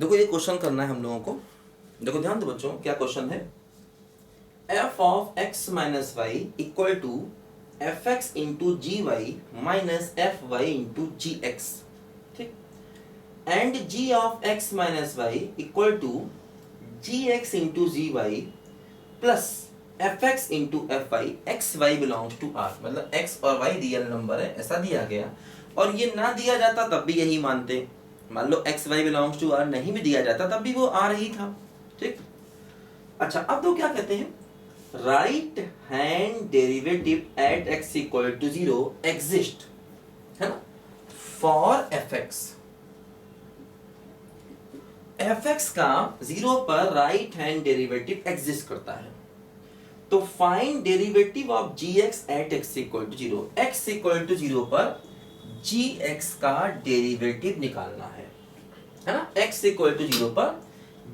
देखो ये क्वेश्चन करना है हम लोगों को। देखो ध्यान दो बच्चों, क्या क्वेश्चन है, f of x minus y equal to F X into G Y minus F Y into G X, ठीक, and g of x minus Y equal to G X into G Y plus F X into F Y, X Y belongs to R, मतलब x और y real number है ऐसा दिया गया, और ये ना दिया जाता तब भी यही मानते, मान लो X Y belongs to R नहीं भी दिया जाता तब भी वो आर ही था, ठीक। अच्छा अब तो क्या कहते हैं, right hand derivative at x equal to 0 exist, है ना, फॉर एफ एक्स का 0 पर राइट हैंड डेरिवेटिव एग्जिस्ट करता है। तो find derivative of g x at x equal to 0, x equal to 0 पर जी एक्स का डेरिवेटिव निकालना है ना, x इक्वल टू 0 पर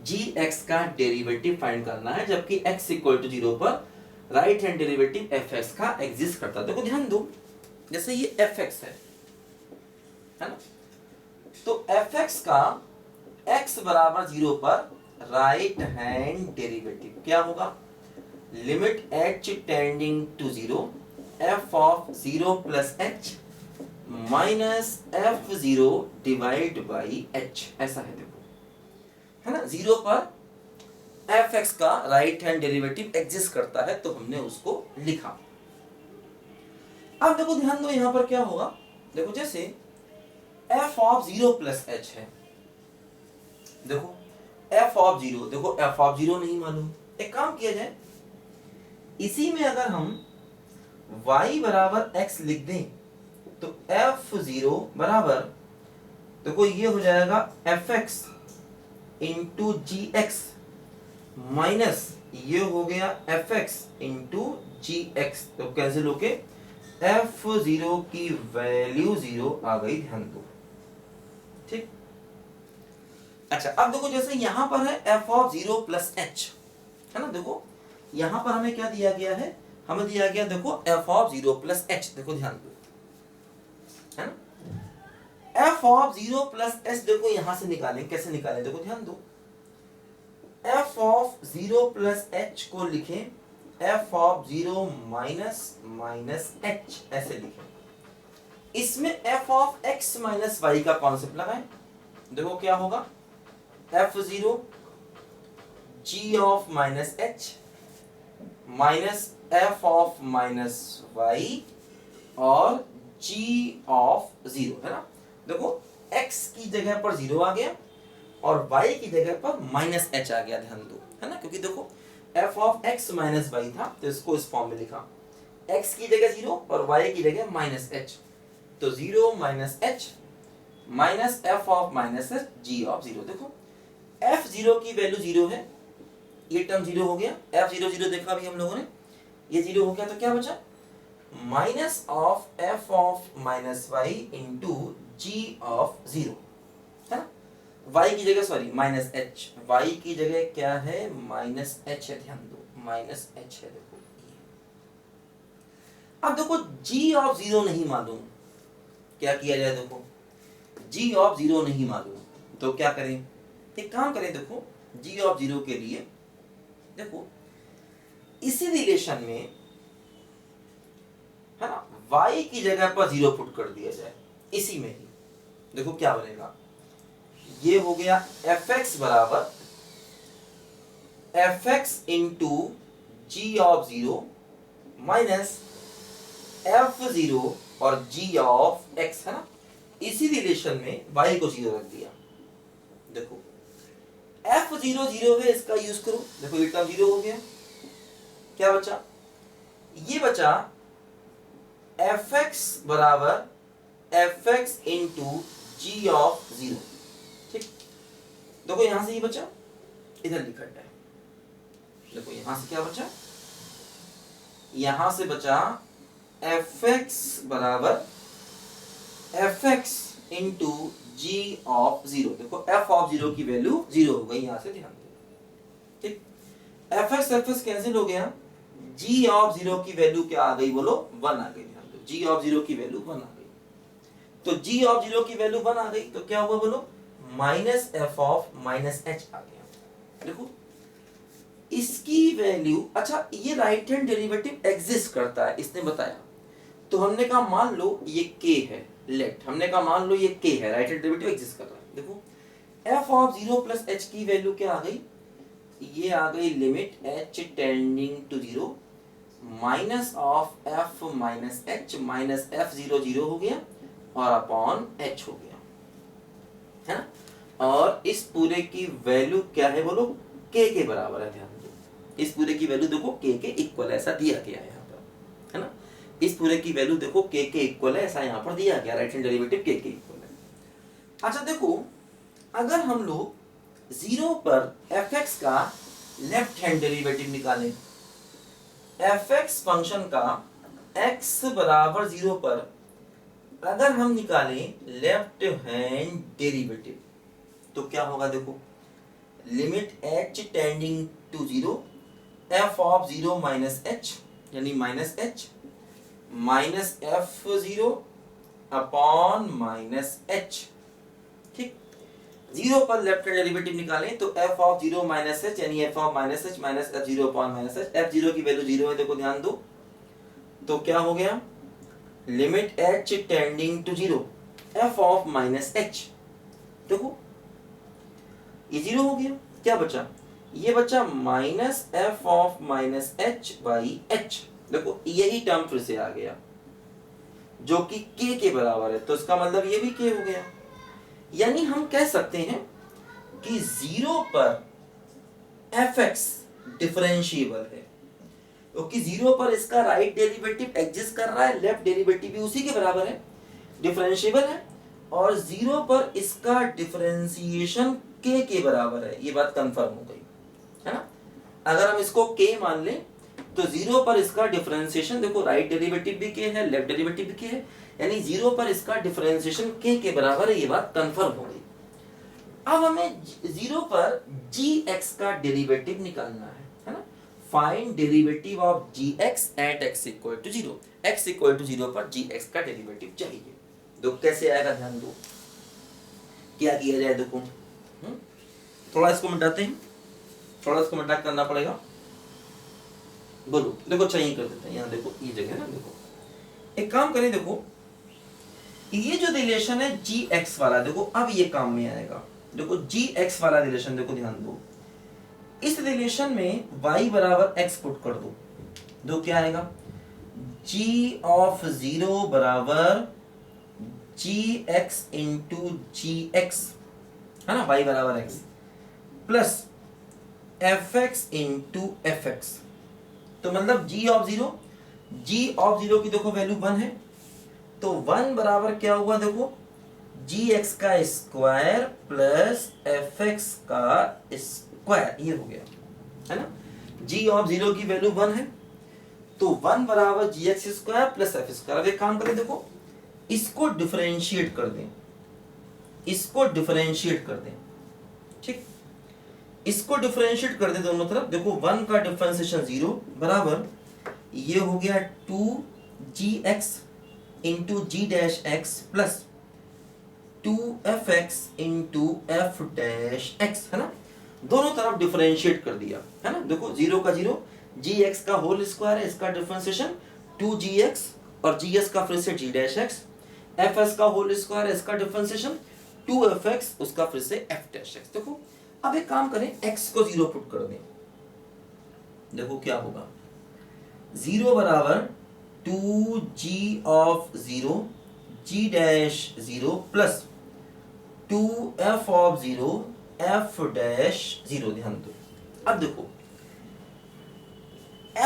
जी एक्स का डेरिवेटिव फाइंड करना है, जबकि x इक्वल टू 0 पर right hand derivative F x का एग्जिस्ट करता है। देखो ध्यान दो, जैसे ये एफ एक्स है ना, तो एफ एक्स का x बराबर 0 पर राइट हैंड डेरिवेटिव क्या होगा, limit h tending to 0 f of 0 plus h minus f 0 divide by h, ऐसा है देखो, है ना, 0 पर एफ एक्स का राइट हैंड डेरिवेटिव एग्जिस्ट करता है तो हमने उसको लिखा। अब देखो ध्यान दो यहां पर क्या होगा, देखो जैसे f ऑफ 0 प्लस h है, देखो f ऑफ 0, देखो f ऑफ 0 नहीं मालूम, एक काम किया जाए, इसी में अगर हम y बराबर x लिख दें तो f0 बराबर, देखो ये हो जाएगा fx into G x minus ये हो गया fx इंटू जी एक्स, तो कैंसिल होके f0 की वैल्यू 0 आ गई, ध्यान दो, ठीक। अच्छा अब देखो जैसे यहां पर है f ऑफ 0 प्लस h, है ना, देखो यहां पर हमें क्या दिया गया है, हमें दिया गया देखो f ऑफ 0 प्लस h, देखो ध्यान दो, है ना, f ऑफ 0 प्लस h देखो यहां से निकालें, कैसे निकालें, देखो ध्यान दो, f ऑफ 0 प्लस h को लिखें f of 0 minus minus h, ऐसे लिखें, इसमें f of x minus y का कॉन्सेप्ट लगाएं, देखो क्या होगा, f0 g of minus h minus f of minus y और g ऑफ 0, है ना, देखो x की जगह पर 0 आ गया और y की जगह पर माइनस h आ गया, ध्यान दो, है ना, क्योंकि देखो f of x minus y था तो इसको इस फॉर्म में लिखा, x की जगह 0 और y की जगह माइनस h, तो 0 minus h minus f of minus h g of 0, देखो f0 की वैल्यू 0 है, ये टर्म 0 हो गया, f0 0 देखा भी हम लोगों ने, ये 0 हो गया, तो क्या बचा, minus of f of minus y into g of 0, है ना, y की जगह सॉरी माइनस h, y की जगह क्या है माइनस h है, ध्यान दो माइनस h है, देखो अब देखो g ऑफ 0 नहीं मालूम, क्या किया जाए, देखो g ऑफ 0 नहीं मालूम तो क्या करें, एक काम करें, देखो g ऑफ 0 के लिए देखो इसी रिलेशन में, है ना, y की जगह पर 0 पुट कर दिया जाए, इसी में ही देखो क्या बनेगा, ये हो गया fx बराबर fx into g of 0 minus f0 और g ऑफ x, है ना, इसी रिलेशन में y को 0 रख दिया, देखो f0 0 है, इसका यूज करो, देखो ये टर्म 0 हो गया, क्या बचा, ये बचा fx बराबर fx इंटू जी ऑफ 0, ठीक, देखो यहां से ये बचा, इधर लिखा है, देखो यहां से क्या बचा, यहां से बचा fx बराबर fx इंटू जी ऑफ 0, देखो f ऑफ 0 की वैल्यू 0 हो गई, यहां से ध्यान दो, ठीक, fx कैंसिल हो गया, g ऑफ 0 की वैल्यू क्या आ गई, बोलो 1 आ गई, ध्यान दो, g ऑफ 0 की वैल्यू 1 आ गई, तो g ऑफ 0 की वैल्यू 1 आ गई तो क्या हुआ बोलो, minus F of minus H आ गया। देखो इसकी वैल्यू, अच्छा ये राइट हैंड डेरिवेटिव एग्जिस्ट करता है इसने बताया, तो हमने कहा मान लो ये k है, लेट हमने कहा मान लो ये k है, राइट हैंड डेरिवेटिव एग्जिस्ट कर रहा है। देखो f ऑफ 0 प्लस h की वैल्यू क्या आ गई, ये आ गई limit h tending to 0 minus of f minus h minus f 0 0 हो गया और अपॉन h हो गया, है ना। और इस पूरे की वैल्यू क्या है बोलो, k के बराबर है। ध्यान दो इस पूरे की वैल्यू देखो k के इक्वल ऐसा दिया गया है यहाँ पर, है ना। इस पूरे की वैल्यू देखो k के इक्वल है ऐसा यहाँ पर दिया गया, राइट हैंड डेरिवेटिव k के इक्वल है। अच्छा देखो अगर हम लोग 0 पर fx का लेफ्ट हैंड डेरिवेटिव निकालें, fx फंक्शन का x बराबर 0 पर अगर हम निकालें लेफ्ट हैंड डेरिवेटिव तो क्या होगा, देखो limit h tending to 0 f of 0 minus h यानी minus h minus f0 upon minus h। ठीक, 0 पर लेफ्ट हैंड डेरिवेटिव निकालें तो f ऑफ 0 माइनस h यानी f of minus h minus f0 upon minus h, f0 की value 0 है, देखो ध्यान दो, तो क्या हो गया limit h tending to 0 f of minus h। देखो ये 0 हो गया, क्या बचा, ये बचा minus f of minus h by h। देखो यही टर्म फिर से आ गया जो कि k के बराबर है, तो इसका मतलब ये भी k हो गया। यानी हम कह सकते हैं कि 0 पर fx डिफरेंशिएबल है, क्योंकि 0 पर इसका राइट डेरिवेटिव एग्जिस्ट कर रहा है, लेफ्ट डेरिवेटिव भी उसी के बराबर है, डिफरेंशिएबल है, और 0 पर इसका डिफरेंशिएशन k के बराबर है। ये बात कंफर्म हो गई, है ना। अगर हम इसको k मान लें तो 0 पर इसका डिफरेंशिएशन, देखो राइट डेरिवेटिव भी k है, लेफ्ट डेरिवेटिव भी k है, यानी 0 पर इसका डिफरेंशिएशन k के बराबर है, ये बात कंफर्म हो गई। अब हमें 0 पर gx का डेरिवेटिव निकालना है ना। Find derivative of gx at x equal to 0, x equal to 0 पर gx का डेरिवेटिव चाहिए। तो कैसे आएगा, ध्यान दो क्या किया जाए। देखो थोड़ा इसको मिटाते हैं, थोड़ा इसको मिटा करना पड़ेगा, बोलो देखो अच्छा यही कर देते हैं, यहाँ देखो ये जगह है ना, देखो एक काम करें, देखो ये जो रिलेशन है gx वाला, देखो अब ये काम में आएगा। देखो gx वाला रिलेशन देखो ध्यान दो, इस रिलेशन में y बराबर x पुट कर दो, दो क्या आएगा, g ऑफ 0 बराबर gx इंटू gx, है ना, y बराबर x plus fx into fx। तो मतलब g ऑफ 0 की देखो वैल्यू 1 है, तो 1 बराबर क्या हुआ, देखो gx का स्क्वायर प्लस fx का स्क्वायर, ये हो गया, है ना। g ऑफ 0 की वैल्यू 1 है, तो 1 बराबर gx square plus f square. अब एक काम करें, देखो इसको डिफरेंशिएट कर दें, इसको डिफरेंशिएट कर दें, ठीक, इसको डिफरेंशिएट कर दें दोनों तरफ। देखो 1 का डिफरेंशिएशन 0 बराबर ये हो गया 2gx into g dash x plus 2fx into f dash x, है ना। दोनों तरफ डिफरेंशिएट कर दिया, है ना। देखो 0 का 0, gx का होल स्क्वायर है, इसका डिफरेंशिएशन 2gx और gs का फिर से g डैश x, fs का होल स्क्वायर है, इसका डिफरेंशिएशन 2fx, उसका फिर से f डैश x। देखो अब एक काम करें, x को 0 पुट कर दें, देखो क्या होगा, 0 बराबर 2g of 0 g dash 0 plus 2f of 0 f dash 0। ध्यान दो, अब देखो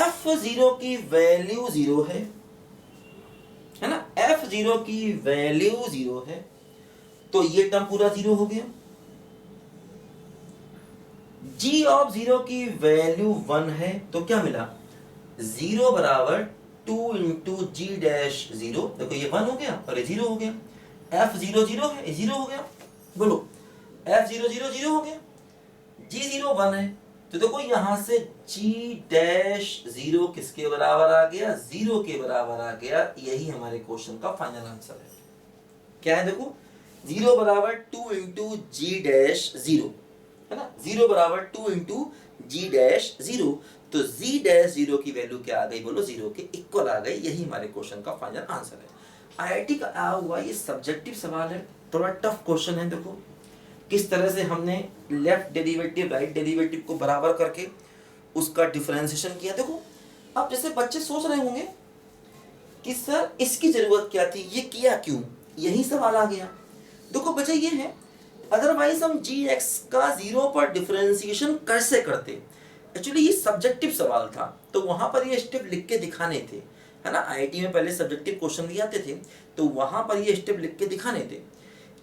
f0 की वैल्यू 0 है ना, f0 की वैल्यू 0 है, तो ये टर्म पूरा 0 हो गया। g ऑफ 0 की वैल्यू 1 है, तो क्या मिला, 0 बराबर 2 इंटू जी डैश 0, देखो ये 1 हो गया और ये 0 हो गया, f0 0 है, ये 0 हो गया, बोलो f0 0 0 हो गया, g0 1 है, तो देखो यहां से g डैश 0 किसके बराबर आ गया, 0 के बराबर आ गया। यही हमारे क्वेश्चन का फाइनल आंसर है। क्या है, देखो जीरो बराबर 2 इंटू जी डैश जीरो, है ना, जीरो बराबर 2 इंटू जी डैश जीरो, तो जी डैश जीरो की वैल्यू क्या आ गई बोलो, जीरो के इक्वल आ गई। यही हमारे क्वेश्चन का फाइनल आंसर है। आईआईटी का आया हुआ ये सब्जेक्टिव सवाल है, थोड़ा टफ क्वेश्चन है। देखो किस तरह से हमने लेफ्ट डेरिवेटिव राइट डेरिवेटिव को बराबर करके उसका डिफरेंशिएशन किया। देखो अब जैसे बच्चे सोच रहे होंगे कि सर इसकी जरूरत क्या थी, ये किया क्यों, यही सवाल आ गया। देखो बच्चे ये है, अदरवाइज हम जी एक्स का जीरो पर डिफरेंशिएशन कैसे करते। एक्चुअली ये सब्जेक्टिव सवाल था, तो वहां पर ये स्टेप लिख के दिखाने थे, है ना। आईआईटी में पहले सब्जेक्टिव क्वेश्चन दिए जाते थे, तो वहां पर ये स्टेप लिख के दिखाने थे।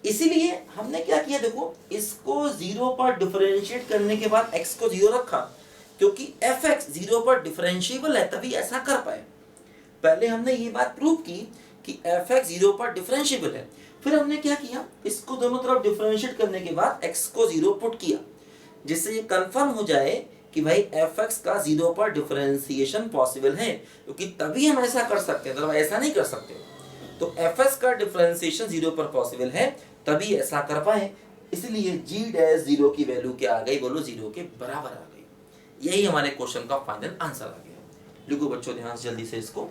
इसीलिए हमने क्या किया, देखो इसको जीरो पर डिफरेंशिएट करने के बाद एक्स को जीरो रखा, क्योंकि एफ एक्स जीरो पर डिफरेंशिएबल है, तभी ऐसा कर पाए। पहले हमने ये बात प्रूव की कि एफ एक्स जीरो पर डिफरेंशिएबल है, फिर हमने क्या किया, इसको दोनों तरफ डिफरेंशिएट करने के बाद एक्स को जीरो पुट किया, जिससे ये कंफर्म हो जाए कि भाई एफ एक्स का जीरो पर डिफरेंशिएशन पॉसिबल है, क्योंकि तभी हम ऐसा कर सकते हैं, तो ऐसा नहीं कर सकते। तो एफ एक्स का डिफरेंशिएशन जीरो पर पॉसिबल है, तभी ऐसा कर पाए। इसलिए जी डैश जीरो की वैल्यू क्या आ गई बोलो, जीरो के बराबर आ गई। यही हमारे क्वेश्चन का फाइनल आंसर आ गया। लिखो बच्चों ध्यान से जल्दी से इसको।